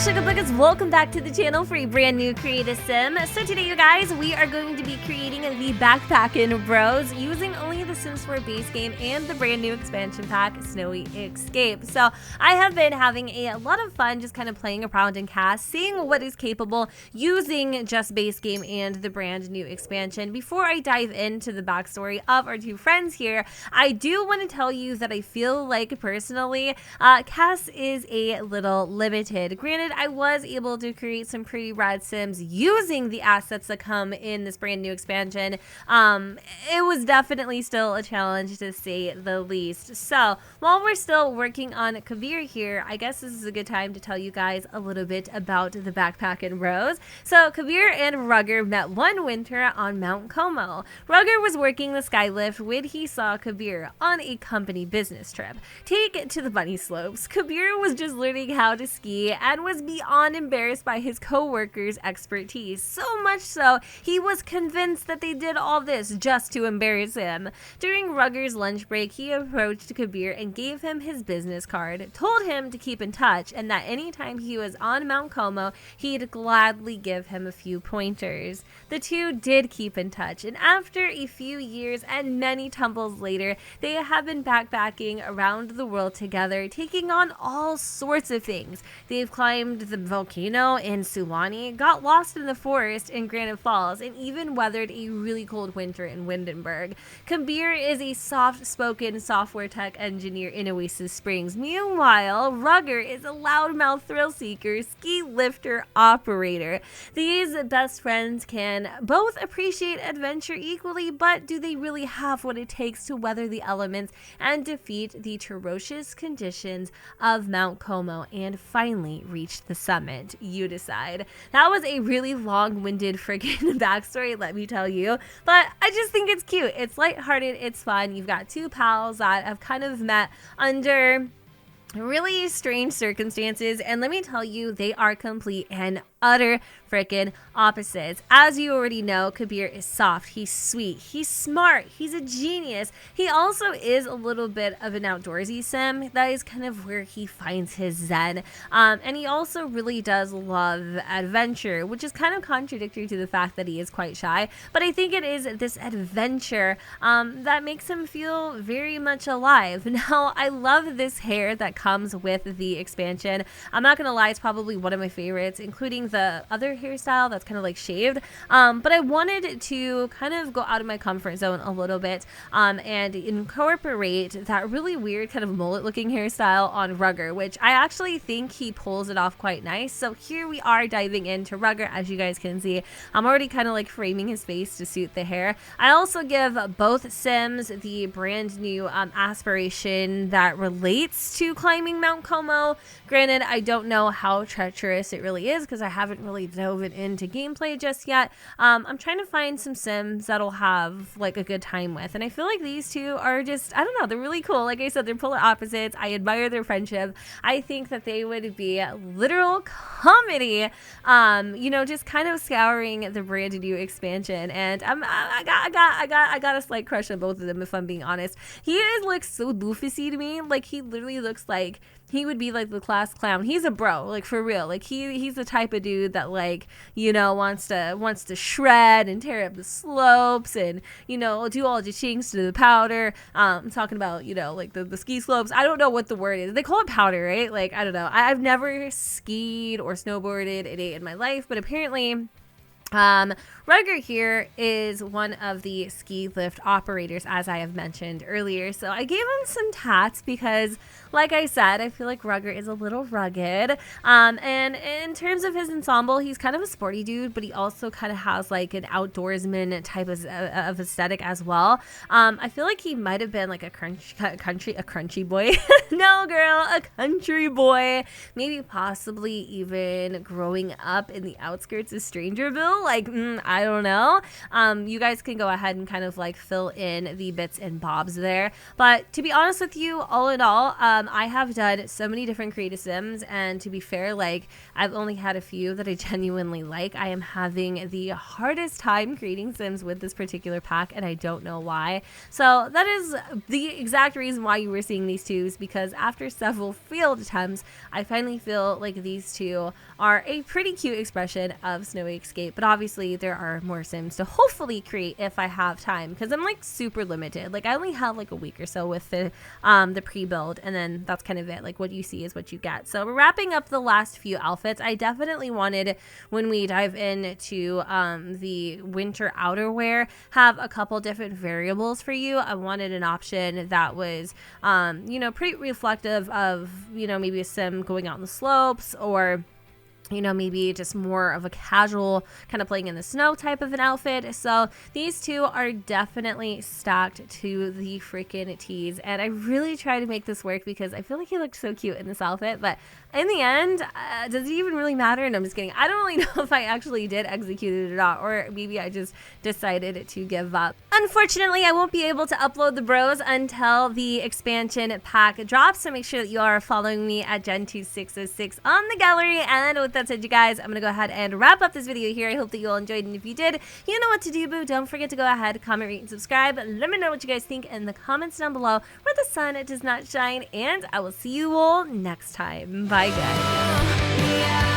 Sugar Buckets, welcome back to the channel for a brand new creative sim. So today, you guys, we are going to be creating the Backpackin' Bros using only the Sims 4 base game and the brand new expansion pack, Snowy Escape. So I have been having a lot of fun just kind of playing around in cast, seeing what is capable using just base game and the brand new expansion. Before I dive into the backstory of our two friends here, I do want to tell you that I feel like personally, cast is a little limited. Granted, I was able to create some pretty rad sims using the assets that come in this brand new expansion. It was definitely still a challenge to say the least. So while we're still working on Kabir here, I guess this is a good time to tell you guys a little bit about the Backpackin' Bros. So Kabir and Rugger met one winter on Mount Como. Rugger was working the skylift when he saw Kabir on a company business trip. Take it to the bunny slopes. Kabir was just learning how to ski and was beyond embarrassed by his co-workers' expertise. So much so, he was convinced that they did all this just to embarrass him. During Rugger's lunch break, he approached Kabir and gave him his business card, told him to keep in touch, and that anytime he was on Mount Como, he'd gladly give him a few pointers. The two did keep in touch, and after a few years and many tumbles later, they have been backpacking around the world together, taking on all sorts of things. They've climbed the volcano in Sulani, got lost in the forest in Granite Falls, and even weathered a really cold winter in Windenburg. Kabir is a soft-spoken software tech engineer in Oasis Springs. Meanwhile, Rugger is a loudmouth thrill-seeker, ski lifter operator. These best friends can both appreciate adventure equally, but do they really have what it takes to weather the elements and defeat the ferocious conditions of Mount Como and finally reach the summit? You decide. That was a really long-winded freaking backstory, let me tell you, but I just think it's cute. It's lighthearted, it's fun. You've got two pals that have kind of met under really strange circumstances, and let me tell you, they are complete and utter freaking opposites. As you already know, Kabir is soft, he's sweet, he's smart, he's a genius. He also is a little bit of an outdoorsy sim. That is kind of where he finds his zen. And he also really does love adventure, which is kind of contradictory to the fact that he is quite shy. But I think it is this adventure that makes him feel very much alive. Now, I love this hair that comes with the expansion. I'm not gonna lie, it's probably one of my favorites, including the other hairstyle that's kind of like shaved, but I wanted to kind of go out of my comfort zone a little bit and incorporate that really weird kind of mullet looking hairstyle on Rugger, which I actually think he pulls it off quite nice. So here we are diving into Rugger. As you guys can see, I'm already kind of like framing his face to suit the hair. I also give both sims the brand new aspiration that relates to climbing Mount Como. Granted, I don't know how treacherous it really is because I haven't really dove into gameplay just yet. I'm trying to find some sims that'll have like a good time with, and I feel like these two are just, I don't know, they're really cool. Like I said, they're polar opposites. I admire their friendship. I think that they would be literal comedy, you know, just kind of scouring the brand new expansion. And I got a slight crush on both of them, if I'm being honest. He looks so doofusy to me. Like, he literally looks like he would be like the class clown. He's a bro, like for real. Like he's the type of dude that, like, you know, wants to shred and tear up the slopes and, you know, do all the chinks to the powder. I'm talking about, you know, like the ski slopes. I don't know what the word is. They call it powder, right? Like, I don't know. I've never skied or snowboarded a day in my life, but apparently Rugger here is one of the ski lift operators, as I have mentioned earlier. So I gave him some tats because, like I said, I feel like Rugger is a little rugged. And in terms of his ensemble, he's kind of a sporty dude, but he also kind of has like an outdoorsman type of aesthetic as well. I feel like he might have been like a crunchy boy. No, girl, a country boy. Maybe possibly even growing up in the outskirts of Strangerville. you? Like, I don't know. You guys can go ahead and kind of like fill in the bits and bobs there. But to be honest with you, all in all, I have done so many different creative sims, and to be fair, like I've only had a few that I genuinely like. I am having the hardest time creating sims with this particular pack, and I don't know why. So that is the exact reason why you were seeing these two, is because after several failed attempts, I finally feel like these two are a pretty cute expression of Snowy Escape. But obviously there are more sims to hopefully create if I have time, because I'm like super limited. Like I only have like a week or so with the pre-build, and then that's kind of it. Like what you see is what you get. So we're wrapping up the last few outfits. I definitely wanted, when we dive into the winter outerwear, have a couple different variables for you. I wanted an option that was you know, pretty reflective of, you know, maybe a sim going out on the slopes, or you know, maybe just more of a casual kind of playing in the snow type of an outfit. So these two are definitely stacked to the freaking tees, and I really try to make this work because I feel like he looked so cute in this outfit. But in the end, does it even really matter? And I'm just kidding. I don't really know if I actually did execute it or not, or maybe I just decided to give up. Unfortunately, I won't be able to upload the bros until the expansion pack drops, so make sure that you are following me at Gen2606 on the gallery. And with that said, you guys, I'm gonna go ahead and wrap up this video here. I hope that you all enjoyed, and if you did, you know what to do, boo. Don't forget to go ahead, comment, rate, and subscribe. Let me know what you guys think in the comments down below where the sun does not shine, and I will see you all next time. Bye, guys.